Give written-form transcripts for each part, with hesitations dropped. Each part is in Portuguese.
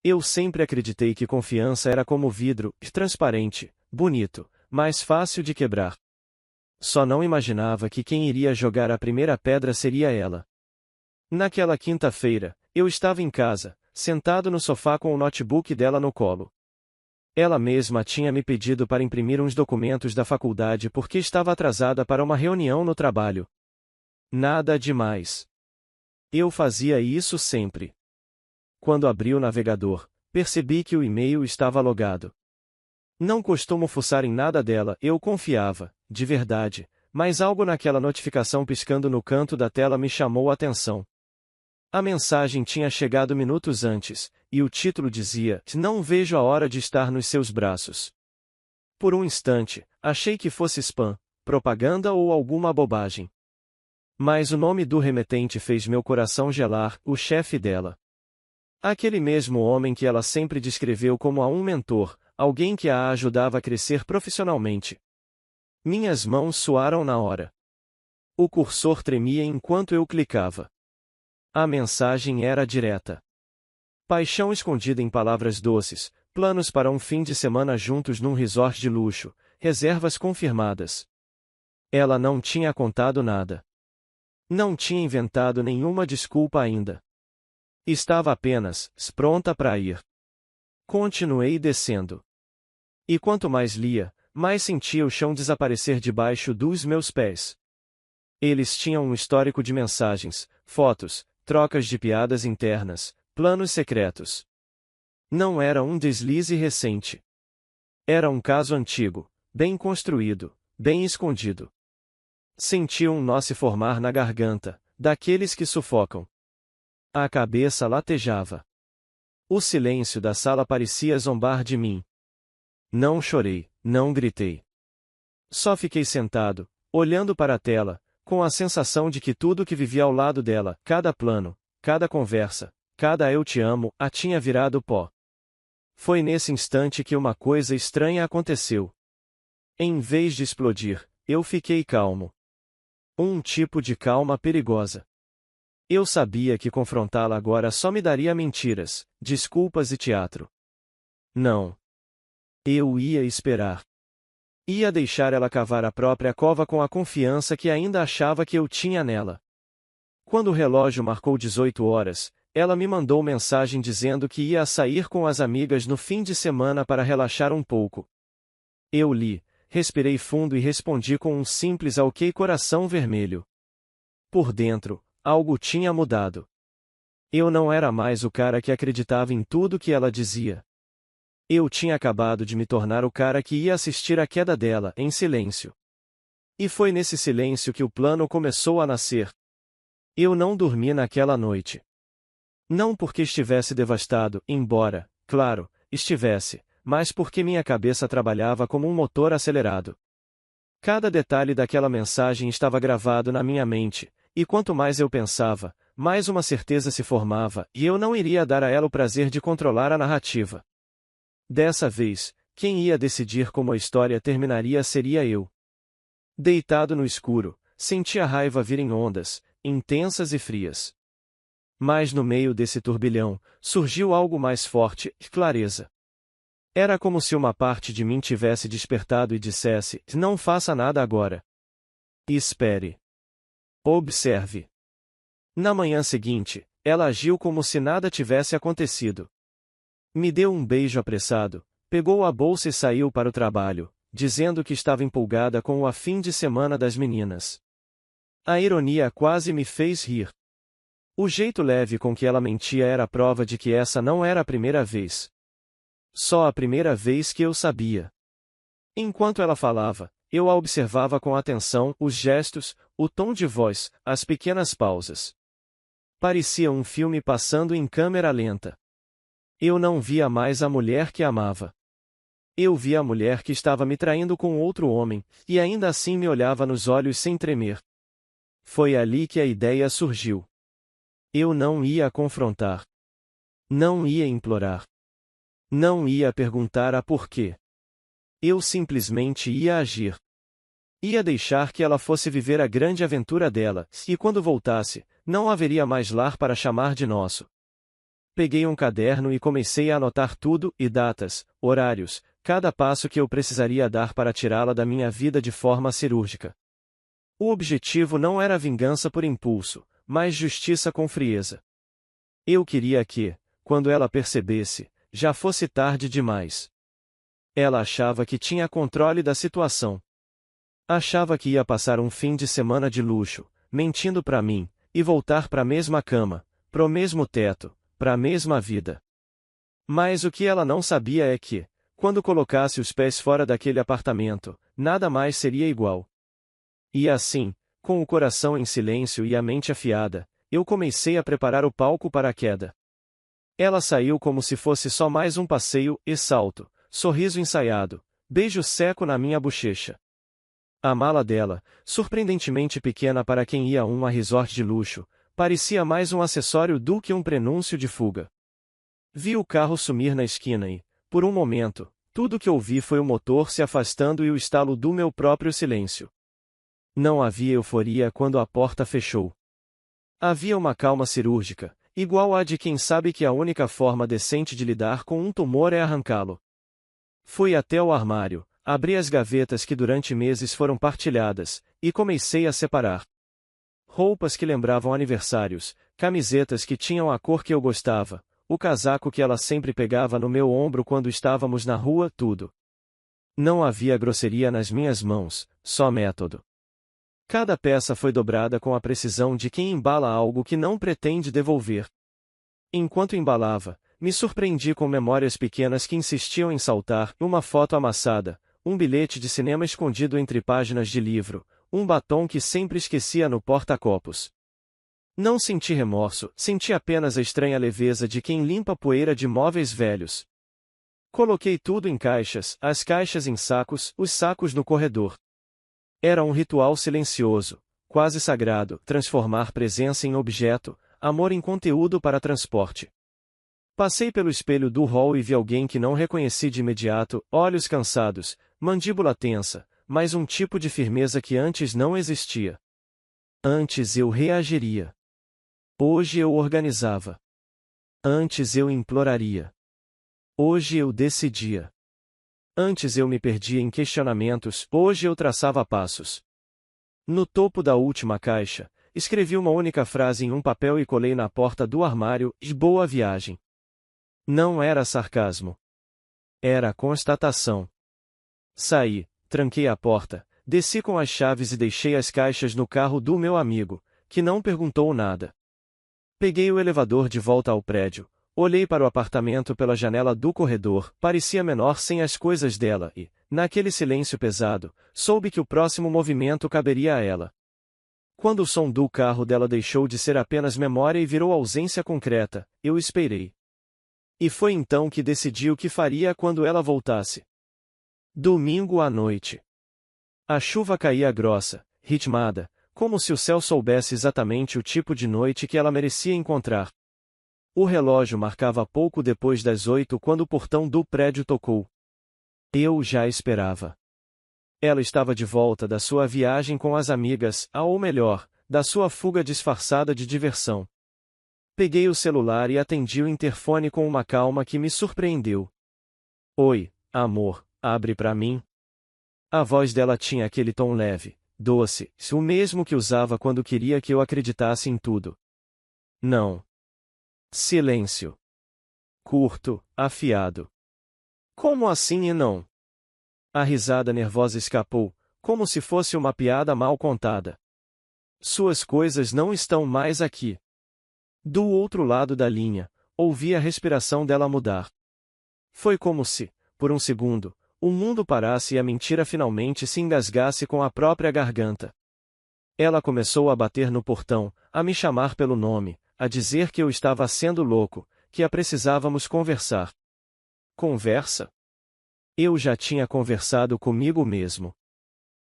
Eu sempre acreditei que confiança era como vidro, transparente, bonito, mas fácil de quebrar. Só não imaginava que quem iria jogar a primeira pedra seria ela. Naquela quinta-feira, eu estava em casa, sentado no sofá com o notebook dela no colo. Ela mesma tinha me pedido para imprimir uns documentos da faculdade porque estava atrasada para uma reunião no trabalho. Nada demais. Eu fazia isso sempre. Quando abri o navegador, percebi que o e-mail estava logado. Não costumo fuçar em nada dela, eu confiava, de verdade, mas algo naquela notificação piscando no canto da tela me chamou a atenção. A mensagem tinha chegado minutos antes, e o título dizia: "Não vejo a hora de estar nos seus braços." Por um instante, achei que fosse spam, propaganda ou alguma bobagem. Mas o nome do remetente fez meu coração gelar, o chefe dela. Aquele mesmo homem que ela sempre descreveu como um mentor, alguém que a ajudava a crescer profissionalmente. Minhas mãos suaram na hora. O cursor tremia enquanto eu clicava. A mensagem era direta. Paixão escondida em palavras doces, planos para um fim de semana juntos num resort de luxo, reservas confirmadas. Ela não tinha contado nada. Não tinha inventado nenhuma desculpa ainda. Estava apenas pronta para ir. Continuei descendo. E quanto mais lia, mais sentia o chão desaparecer debaixo dos meus pés. Eles tinham um histórico de mensagens, fotos, trocas de piadas internas, planos secretos. Não era um deslize recente. Era um caso antigo, bem construído, bem escondido. Senti um nó se formar na garganta, daqueles que sufocam. A cabeça latejava. O silêncio da sala parecia zombar de mim. Não chorei, não gritei. Só fiquei sentado, olhando para a tela, com a sensação de que tudo que vivia ao lado dela, cada plano, cada conversa, cada eu te amo, a tinha virado pó. Foi nesse instante que uma coisa estranha aconteceu. Em vez de explodir, eu fiquei calmo. Um tipo de calma perigosa. Eu sabia que confrontá-la agora só me daria mentiras, desculpas e teatro. Não. Eu ia esperar. Ia deixar ela cavar a própria cova com a confiança que ainda achava que eu tinha nela. Quando o relógio marcou 18 horas, ela me mandou mensagem dizendo que ia sair com as amigas no fim de semana para relaxar um pouco. Eu li, respirei fundo e respondi com um simples ok coração vermelho. Por dentro, algo tinha mudado. Eu não era mais o cara que acreditava em tudo que ela dizia. Eu tinha acabado de me tornar o cara que ia assistir à queda dela, em silêncio. E foi nesse silêncio que o plano começou a nascer. Eu não dormi naquela noite. Não porque estivesse devastado, embora, claro, estivesse, mas porque minha cabeça trabalhava como um motor acelerado. Cada detalhe daquela mensagem estava gravado na minha mente, e quanto mais eu pensava, mais uma certeza se formava, e eu não iria dar a ela o prazer de controlar a narrativa. Dessa vez, quem ia decidir como a história terminaria seria eu. Deitado no escuro, senti a raiva vir em ondas, intensas e frias. Mas no meio desse turbilhão, surgiu algo mais forte, clareza. Era como se uma parte de mim tivesse despertado e dissesse: não faça nada agora. Espere. Observe. Na manhã seguinte, ela agiu como se nada tivesse acontecido. Me deu um beijo apressado, pegou a bolsa e saiu para o trabalho, dizendo que estava empolgada com o fim de semana das meninas. A ironia quase me fez rir. O jeito leve com que ela mentia era prova de que essa não era a primeira vez. Só a primeira vez que eu sabia. Enquanto ela falava, eu a observava com atenção, os gestos, o tom de voz, as pequenas pausas. Parecia um filme passando em câmera lenta. Eu não via mais a mulher que amava. Eu via a mulher que estava me traindo com outro homem, e ainda assim me olhava nos olhos sem tremer. Foi ali que a ideia surgiu. Eu não ia a confrontar. Não ia implorar. Não ia perguntar a porquê. Eu simplesmente ia agir. Ia deixar que ela fosse viver a grande aventura dela, e quando voltasse, não haveria mais lar para chamar de nosso. Peguei um caderno e comecei a anotar tudo, e datas, horários, cada passo que eu precisaria dar para tirá-la da minha vida de forma cirúrgica. O objetivo não era vingança por impulso, mas justiça com frieza. Eu queria que, quando ela percebesse, já fosse tarde demais. Ela achava que tinha controle da situação. Achava que ia passar um fim de semana de luxo, mentindo para mim, e voltar para a mesma cama, pro mesmo teto, para a mesma vida. Mas o que ela não sabia é que, quando colocasse os pés fora daquele apartamento, nada mais seria igual. E assim, com o coração em silêncio e a mente afiada, eu comecei a preparar o palco para a queda. Ela saiu como se fosse só mais um passeio e salto, sorriso ensaiado, beijo seco na minha bochecha. A mala dela, surpreendentemente pequena para quem ia a um resort de luxo, parecia mais um acessório do que um prenúncio de fuga. Vi o carro sumir na esquina e, por um momento, tudo que ouvi foi o motor se afastando e o estalo do meu próprio silêncio. Não havia euforia quando a porta fechou. Havia uma calma cirúrgica, igual à de quem sabe que a única forma decente de lidar com um tumor é arrancá-lo. Fui até o armário, abri as gavetas que durante meses foram partilhadas, e comecei a separar. Roupas que lembravam aniversários, camisetas que tinham a cor que eu gostava, o casaco que ela sempre pegava no meu ombro quando estávamos na rua, tudo. Não havia grosseria nas minhas mãos, só método. Cada peça foi dobrada com a precisão de quem embala algo que não pretende devolver. Enquanto embalava, me surpreendi com memórias pequenas que insistiam em saltar, uma foto amassada, um bilhete de cinema escondido entre páginas de livro, um batom que sempre esquecia no porta-copos. Não senti remorso, senti apenas a estranha leveza de quem limpa poeira de móveis velhos. Coloquei tudo em caixas, as caixas em sacos, os sacos no corredor. Era um ritual silencioso, quase sagrado, transformar presença em objeto, amor em conteúdo para transporte. Passei pelo espelho do hall e vi alguém que não reconheci de imediato, olhos cansados, mandíbula tensa, mas um tipo de firmeza que antes não existia. Antes eu reagiria. Hoje eu organizava. Antes eu imploraria. Hoje eu decidia. Antes eu me perdia em questionamentos, hoje eu traçava passos. No topo da última caixa, escrevi uma única frase em um papel e colei na porta do armário, e boa viagem. Não era sarcasmo. Era constatação. Saí, tranquei a porta, desci com as chaves e deixei as caixas no carro do meu amigo, que não perguntou nada. Peguei o elevador de volta ao prédio, olhei para o apartamento pela janela do corredor, parecia menor sem as coisas dela e, naquele silêncio pesado, soube que o próximo movimento caberia a ela. Quando o som do carro dela deixou de ser apenas memória e virou ausência concreta, eu esperei. E foi então que decidi o que faria quando ela voltasse. Domingo à noite. A chuva caía grossa, ritmada, como se o céu soubesse exatamente o tipo de noite que ela merecia encontrar. O relógio marcava pouco depois das 8 quando o portão do prédio tocou. Eu já esperava. Ela estava de volta da sua viagem com as amigas, ou melhor, da sua fuga disfarçada de diversão. Peguei o celular e atendi o interfone com uma calma que me surpreendeu. Oi, amor, abre pra mim. A voz dela tinha aquele tom leve, doce, o mesmo que usava quando queria que eu acreditasse em tudo. Não. Silêncio. Curto, afiado. Como assim e não? A risada nervosa escapou, como se fosse uma piada mal contada. Suas coisas não estão mais aqui. Do outro lado da linha, ouvi a respiração dela mudar. Foi como se, por um segundo, o mundo parasse e a mentira finalmente se engasgasse com a própria garganta. Ela começou a bater no portão, a me chamar pelo nome, a dizer que eu estava sendo louco, que a precisávamos conversar. Conversa? Eu já tinha conversado comigo mesmo.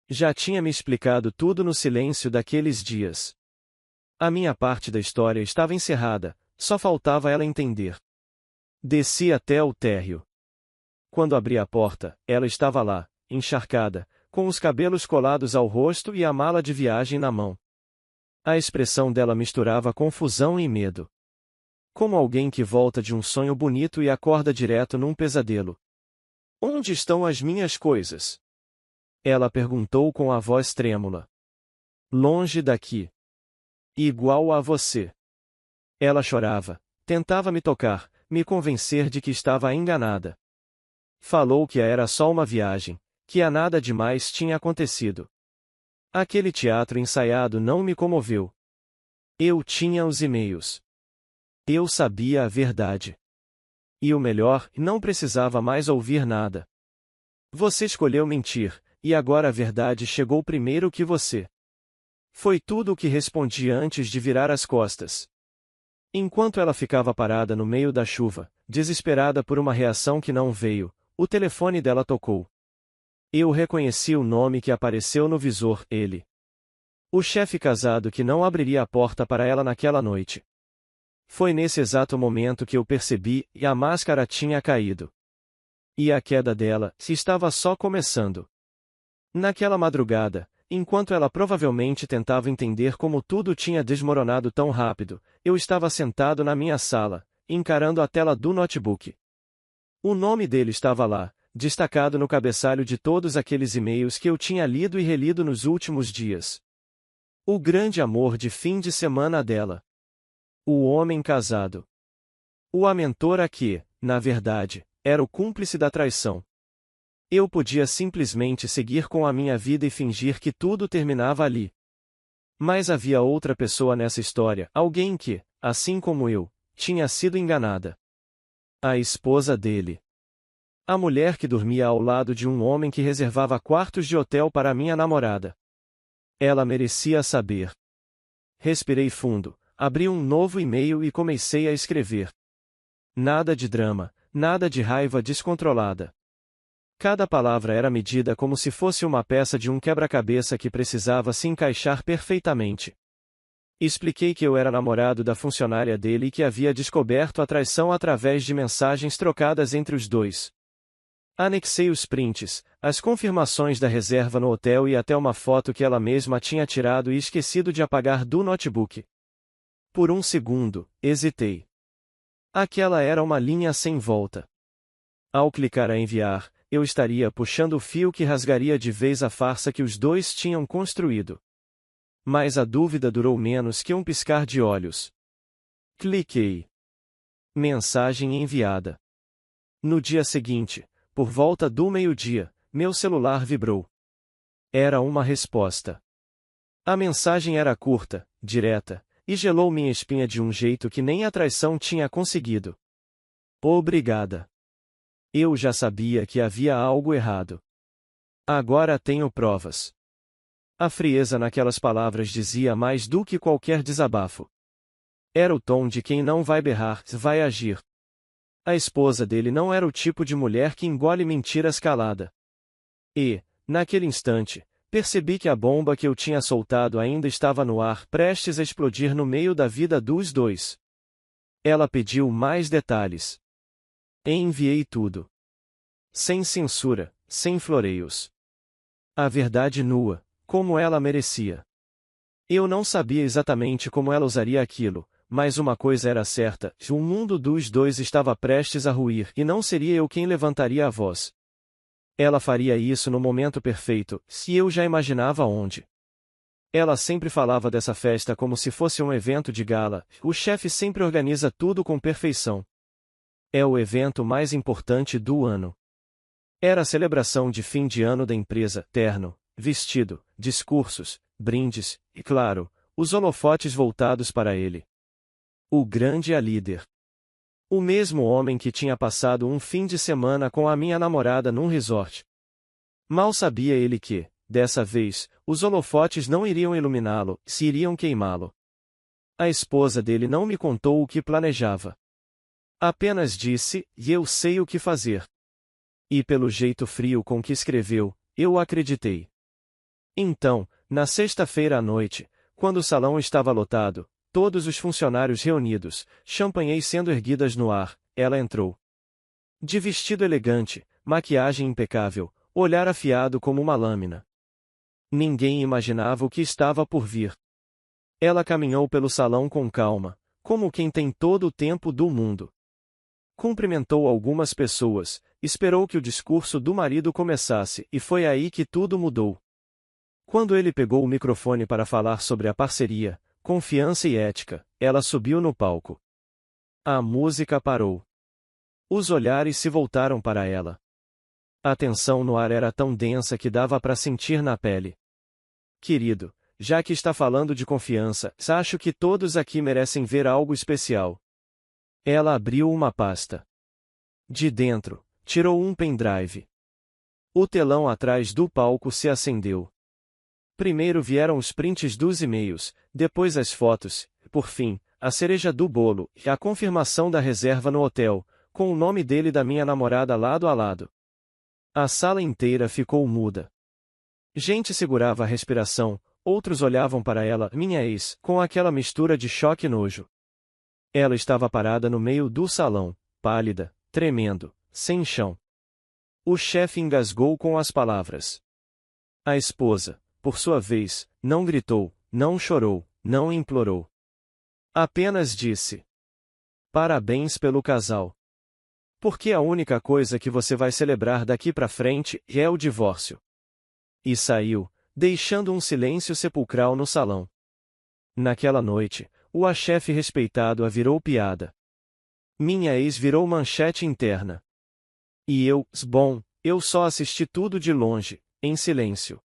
Já tinha me explicado tudo no silêncio daqueles dias. A minha parte da história estava encerrada, só faltava ela entender. Desci até o térreo. Quando abri a porta, ela estava lá, encharcada, com os cabelos colados ao rosto e a mala de viagem na mão. A expressão dela misturava confusão e medo. Como alguém que volta de um sonho bonito e acorda direto num pesadelo. Onde estão as minhas coisas? Ela perguntou com a voz trêmula. Longe daqui. Igual a você. Ela chorava, tentava me tocar, me convencer de que estava enganada. Falou que era só uma viagem, que a nada demais tinha acontecido. Aquele teatro ensaiado não me comoveu. Eu tinha os e-mails. Eu sabia a verdade. E o melhor, não precisava mais ouvir nada. Você escolheu mentir, e agora a verdade chegou primeiro que você. Foi tudo o que respondi antes de virar as costas. Enquanto ela ficava parada no meio da chuva, desesperada por uma reação que não veio, o telefone dela tocou. Eu reconheci o nome que apareceu no visor, ele. O chefe casado que não abriria a porta para ela naquela noite. Foi nesse exato momento que eu percebi, e a máscara tinha caído. E a queda dela, se estava só começando. Naquela madrugada, enquanto ela provavelmente tentava entender como tudo tinha desmoronado tão rápido, eu estava sentado na minha sala, encarando a tela do notebook. O nome dele estava lá, destacado no cabeçalho de todos aqueles e-mails que eu tinha lido e relido nos últimos dias. O grande amor de fim de semana dela. O homem casado. O mentor a que, na verdade, era o cúmplice da traição. Eu podia simplesmente seguir com a minha vida e fingir que tudo terminava ali. Mas havia outra pessoa nessa história, alguém que, assim como eu, tinha sido enganada. A esposa dele. A mulher que dormia ao lado de um homem que reservava quartos de hotel para a minha namorada. Ela merecia saber. Respirei fundo, abri um novo e-mail e comecei a escrever. Nada de drama, nada de raiva descontrolada. Cada palavra era medida como se fosse uma peça de um quebra-cabeça que precisava se encaixar perfeitamente. Expliquei que eu era namorado da funcionária dele e que havia descoberto a traição através de mensagens trocadas entre os dois. Anexei os prints, as confirmações da reserva no hotel e até uma foto que ela mesma tinha tirado e esquecido de apagar do notebook. Por um segundo, hesitei. Aquela era uma linha sem volta. Ao clicar a enviar, eu estaria puxando o fio que rasgaria de vez a farsa que os dois tinham construído. Mas a dúvida durou menos que um piscar de olhos. Cliquei. Mensagem enviada. No dia seguinte, por volta do meio-dia, meu celular vibrou. Era uma resposta. A mensagem era curta, direta, e gelou minha espinha de um jeito que nem a traição tinha conseguido. Obrigada. Eu já sabia que havia algo errado. Agora tenho provas. A frieza naquelas palavras dizia mais do que qualquer desabafo. Era o tom de quem não vai berrar, vai agir. A esposa dele não era o tipo de mulher que engole mentiras calada. E, naquele instante, percebi que a bomba que eu tinha soltado ainda estava no ar, prestes a explodir no meio da vida dos dois. Ela pediu mais detalhes. Enviei tudo. Sem censura, sem floreios. A verdade nua, como ela merecia. Eu não sabia exatamente como ela usaria aquilo, mas uma coisa era certa, o mundo dos dois estava prestes a ruir e não seria eu quem levantaria a voz. Ela faria isso no momento perfeito, se eu já imaginava onde. Ela sempre falava dessa festa como se fosse um evento de gala, o chefe sempre organiza tudo com perfeição. É o evento mais importante do ano. Era a celebração de fim de ano da empresa, terno, vestido, discursos, brindes, e claro, os holofotes voltados para ele. O grande líder. O mesmo homem que tinha passado um fim de semana com a minha namorada num resort. Mal sabia ele que, dessa vez, os holofotes não iriam iluminá-lo, se iriam queimá-lo. A esposa dele não me contou o que planejava. Apenas disse, e eu sei o que fazer. E pelo jeito frio com que escreveu, eu acreditei. Então, na sexta-feira à noite, quando o salão estava lotado, todos os funcionários reunidos, champanhes sendo erguidas no ar, ela entrou. De vestido elegante, maquiagem impecável, olhar afiado como uma lâmina. Ninguém imaginava o que estava por vir. Ela caminhou pelo salão com calma, como quem tem todo o tempo do mundo. Cumprimentou algumas pessoas, esperou que o discurso do marido começasse e foi aí que tudo mudou. Quando ele pegou o microfone para falar sobre a parceria, confiança e ética, ela subiu no palco. A música parou. Os olhares se voltaram para ela. A tensão no ar era tão densa que dava para sentir na pele. Querido, já que está falando de confiança, acho que todos aqui merecem ver algo especial. Ela abriu uma pasta. De dentro, tirou um pendrive. O telão atrás do palco se acendeu. Primeiro vieram os prints dos e-mails, depois as fotos, por fim, a cereja do bolo e a confirmação da reserva no hotel, com o nome dele e da minha namorada lado a lado. A sala inteira ficou muda. Gente segurava a respiração, outros olhavam para ela, minha ex, com aquela mistura de choque e nojo. Ela estava parada no meio do salão, pálida, tremendo, sem chão. O chefe engasgou com as palavras. A esposa, por sua vez, não gritou, não chorou, não implorou. Apenas disse: parabéns pelo casal. Porque a única coisa que você vai celebrar daqui pra frente é o divórcio. E saiu, deixando um silêncio sepulcral no salão. Naquela noite, o chefe respeitado a virou piada. Minha ex virou manchete interna. E eu só assisti tudo de longe, em silêncio.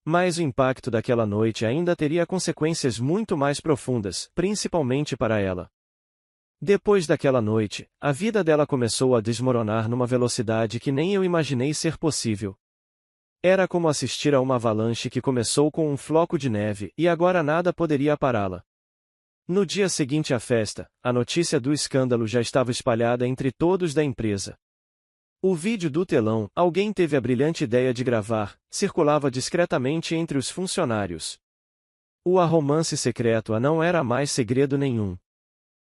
Mas o impacto daquela noite ainda teria consequências muito mais profundas, principalmente para ela. Depois daquela noite, a vida dela começou a desmoronar numa velocidade que nem eu imaginei ser possível. Era como assistir a uma avalanche que começou com um floco de neve e agora nada poderia pará-la. No dia seguinte à festa, a notícia do escândalo já estava espalhada entre todos da empresa. O vídeo do telão, alguém teve a brilhante ideia de gravar, circulava discretamente entre os funcionários. O romance secreto não era mais segredo nenhum.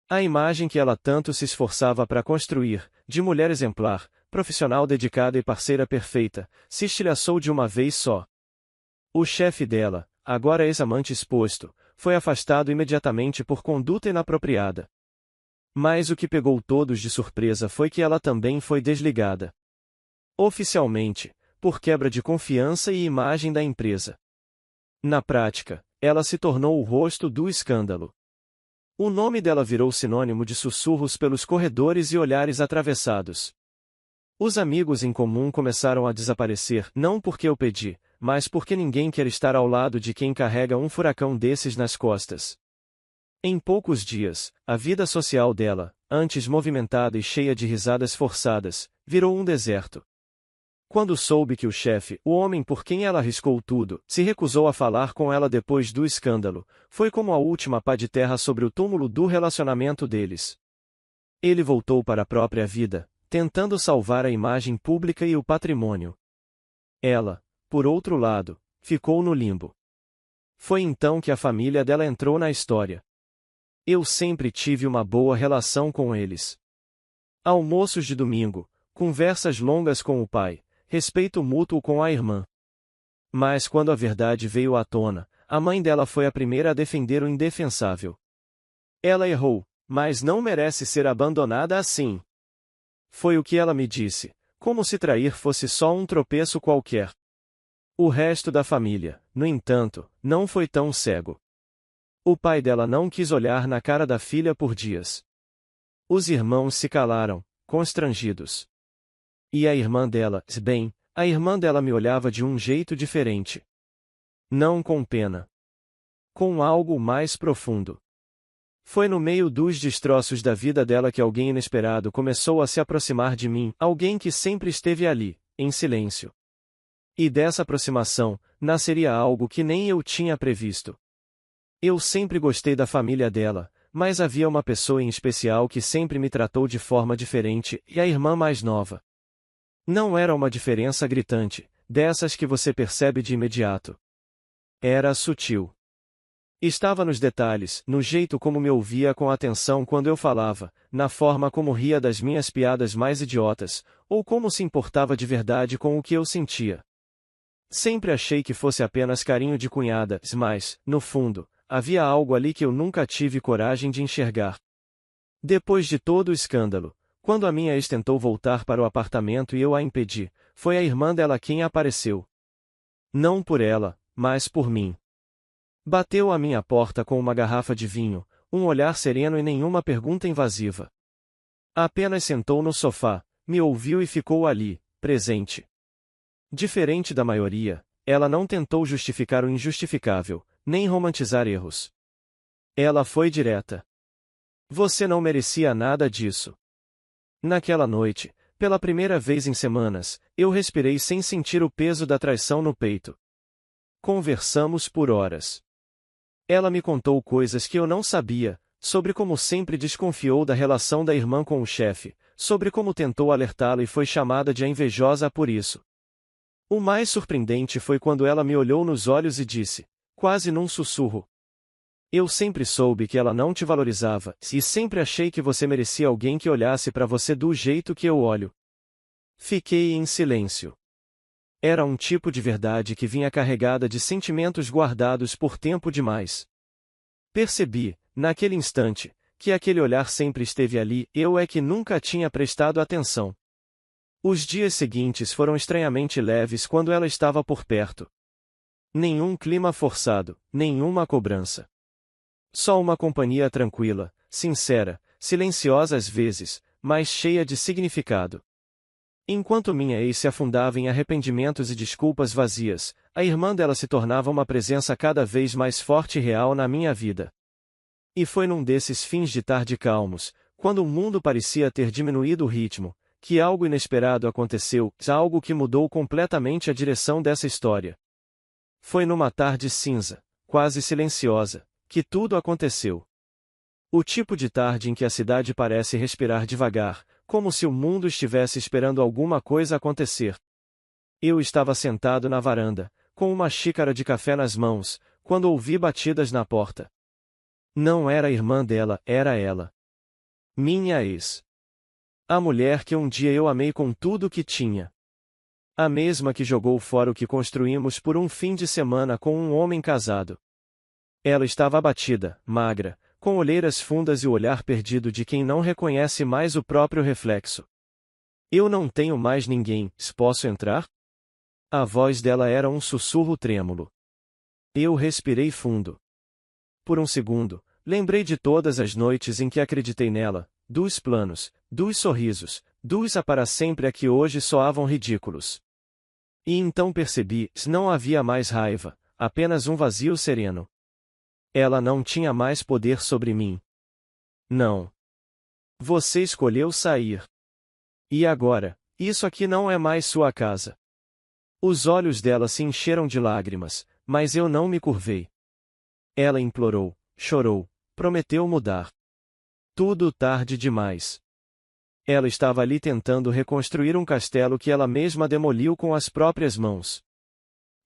A imagem que ela tanto se esforçava para construir, de mulher exemplar, profissional dedicada e parceira perfeita, se estilhaçou de uma vez só. O chefe dela, agora ex-amante exposto, foi afastado imediatamente por conduta inapropriada. Mas o que pegou todos de surpresa foi que ela também foi desligada. Oficialmente, por quebra de confiança e imagem da empresa. Na prática, ela se tornou o rosto do escândalo. O nome dela virou sinônimo de sussurros pelos corredores e olhares atravessados. Os amigos em comum começaram a desaparecer, não porque eu pedi, mas porque ninguém quer estar ao lado de quem carrega um furacão desses nas costas. Em poucos dias, a vida social dela, antes movimentada e cheia de risadas forçadas, virou um deserto. Quando soube que o chefe, o homem por quem ela arriscou tudo, se recusou a falar com ela depois do escândalo, foi como a última pá de terra sobre o túmulo do relacionamento deles. Ele voltou para a própria vida, tentando salvar a imagem pública e o patrimônio. Ela, por outro lado, ficou no limbo. Foi então que a família dela entrou na história. Eu sempre tive uma boa relação com eles. Almoços de domingo, conversas longas com o pai, respeito mútuo com a irmã. Mas quando a verdade veio à tona, a mãe dela foi a primeira a defender o indefensável. Ela errou, mas não merece ser abandonada assim. Foi o que ela me disse, como se trair fosse só um tropeço qualquer. O resto da família, no entanto, não foi tão cego. O pai dela não quis olhar na cara da filha por dias. Os irmãos se calaram, constrangidos. E a irmã dela, a irmã dela me olhava de um jeito diferente. Não com pena. Com algo mais profundo. Foi no meio dos destroços da vida dela que alguém inesperado começou a se aproximar de mim, alguém que sempre esteve ali, em silêncio. E dessa aproximação, nasceria algo que nem eu tinha previsto. Eu sempre gostei da família dela, mas havia uma pessoa em especial que sempre me tratou de forma diferente, e a irmã mais nova. Não era uma diferença gritante, dessas que você percebe de imediato. Era sutil. Estava nos detalhes, no jeito como me ouvia com atenção quando eu falava, na forma como ria das minhas piadas mais idiotas, ou como se importava de verdade com o que eu sentia. Sempre achei que fosse apenas carinho de cunhada, mas, no fundo, havia algo ali que eu nunca tive coragem de enxergar. Depois de todo o escândalo, quando a minha ex tentou voltar para o apartamento e eu a impedi, foi a irmã dela quem apareceu. Não por ela, mas por mim. Bateu à minha porta com uma garrafa de vinho, um olhar sereno e nenhuma pergunta invasiva. Apenas sentou no sofá, me ouviu e ficou ali, presente. Diferente da maioria, ela não tentou justificar o injustificável, nem romantizar erros. Ela foi direta. Você não merecia nada disso. Naquela noite, pela primeira vez em semanas, eu respirei sem sentir o peso da traição no peito. Conversamos por horas. Ela me contou coisas que eu não sabia, sobre como sempre desconfiou da relação da irmã com o chefe, sobre como tentou alertá-lo e foi chamada de a invejosa por isso. O mais surpreendente foi quando ela me olhou nos olhos e disse, quase num sussurro: eu sempre soube que ela não te valorizava, e sempre achei que você merecia alguém que olhasse para você do jeito que eu olho. Fiquei em silêncio. Era um tipo de verdade que vinha carregada de sentimentos guardados por tempo demais. Percebi, naquele instante, que aquele olhar sempre esteve ali, eu é que nunca tinha prestado atenção. Os dias seguintes foram estranhamente leves quando ela estava por perto. Nenhum clima forçado, nenhuma cobrança. Só uma companhia tranquila, sincera, silenciosa às vezes, mas cheia de significado. Enquanto minha ex se afundava em arrependimentos e desculpas vazias, a irmã dela se tornava uma presença cada vez mais forte e real na minha vida. E foi num desses fins de tarde calmos, quando o mundo parecia ter diminuído o ritmo, que algo inesperado aconteceu, algo que mudou completamente a direção dessa história. Foi numa tarde cinza, quase silenciosa, que tudo aconteceu. O tipo de tarde em que a cidade parece respirar devagar, como se o mundo estivesse esperando alguma coisa acontecer. Eu estava sentado na varanda, com uma xícara de café nas mãos, quando ouvi batidas na porta. Não era a irmã dela, era ela. Minha ex. A mulher que um dia eu amei com tudo o que tinha. A mesma que jogou fora o que construímos por um fim de semana com um homem casado. Ela estava abatida, magra, com olheiras fundas e o olhar perdido de quem não reconhece mais o próprio reflexo. Eu não tenho mais ninguém, posso entrar? A voz dela era um sussurro trêmulo. Eu respirei fundo. Por um segundo, lembrei de todas as noites em que acreditei nela, dos planos, dos sorrisos, dos para sempre a que hoje soavam ridículos. E então percebi, não havia mais raiva, apenas um vazio sereno. Ela não tinha mais poder sobre mim. Não. Você escolheu sair. E agora, isso aqui não é mais sua casa. Os olhos dela se encheram de lágrimas, mas eu não me curvei. Ela implorou, chorou, prometeu mudar. Tudo tarde demais. Ela estava ali tentando reconstruir um castelo que ela mesma demoliu com as próprias mãos.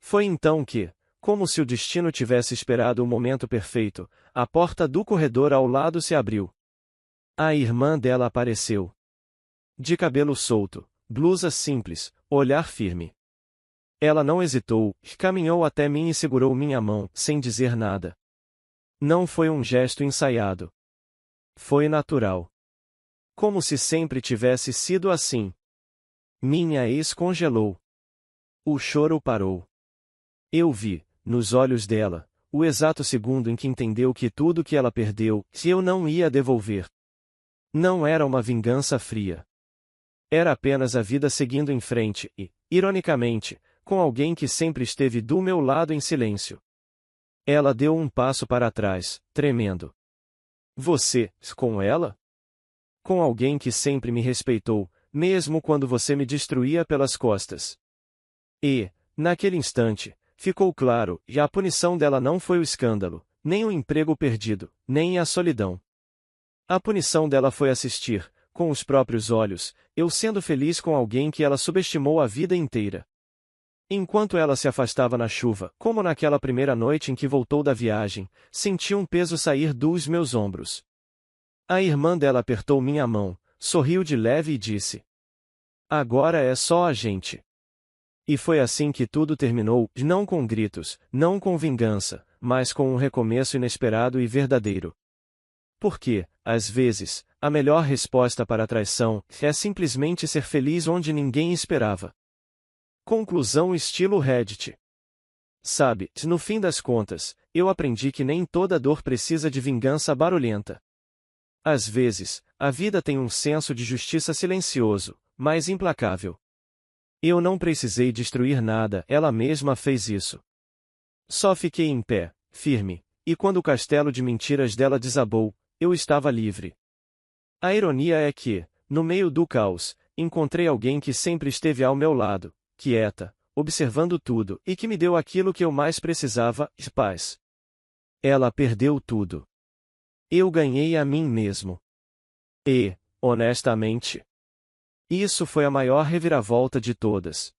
Foi então que, como se o destino tivesse esperado o momento perfeito, a porta do corredor ao lado se abriu. A irmã dela apareceu. De cabelo solto, blusa simples, olhar firme. Ela não hesitou, caminhou até mim e segurou minha mão, sem dizer nada. Não foi um gesto ensaiado. Foi natural. Como se sempre tivesse sido assim. Minha ex congelou. O choro parou. Eu vi, nos olhos dela, o exato segundo em que entendeu que tudo que ela perdeu, que eu não ia devolver. Não era uma vingança fria. Era apenas a vida seguindo em frente e, ironicamente, com alguém que sempre esteve do meu lado em silêncio. Ela deu um passo para trás, tremendo. Você, com ela? Com alguém que sempre me respeitou, mesmo quando você me destruía pelas costas. E, naquele instante, ficou claro, e a punição dela não foi o escândalo, nem o emprego perdido, nem a solidão. A punição dela foi assistir, com os próprios olhos, eu sendo feliz com alguém que ela subestimou a vida inteira. Enquanto ela se afastava na chuva, como naquela primeira noite em que voltou da viagem, senti um peso sair dos meus ombros. A irmã dela apertou minha mão, sorriu de leve e disse: agora é só a gente. E foi assim que tudo terminou, não com gritos, não com vingança, mas com um recomeço inesperado e verdadeiro. Porque, às vezes, a melhor resposta para a traição é simplesmente ser feliz onde ninguém esperava. Conclusão estilo Reddit. Sabe, no fim das contas, eu aprendi que nem toda dor precisa de vingança barulhenta. Às vezes, a vida tem um senso de justiça silencioso, mas implacável. Eu não precisei destruir nada, ela mesma fez isso. Só fiquei em pé, firme, e quando o castelo de mentiras dela desabou, eu estava livre. A ironia é que, no meio do caos, encontrei alguém que sempre esteve ao meu lado, quieta, observando tudo e que me deu aquilo que eu mais precisava, paz. Ela perdeu tudo. Eu ganhei a mim mesmo. E, honestamente, isso foi a maior reviravolta de todas.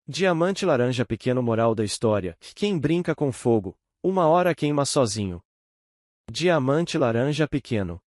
Diamante laranja pequeno moral da história: quem brinca com fogo, uma hora queima sozinho. Diamante laranja pequeno.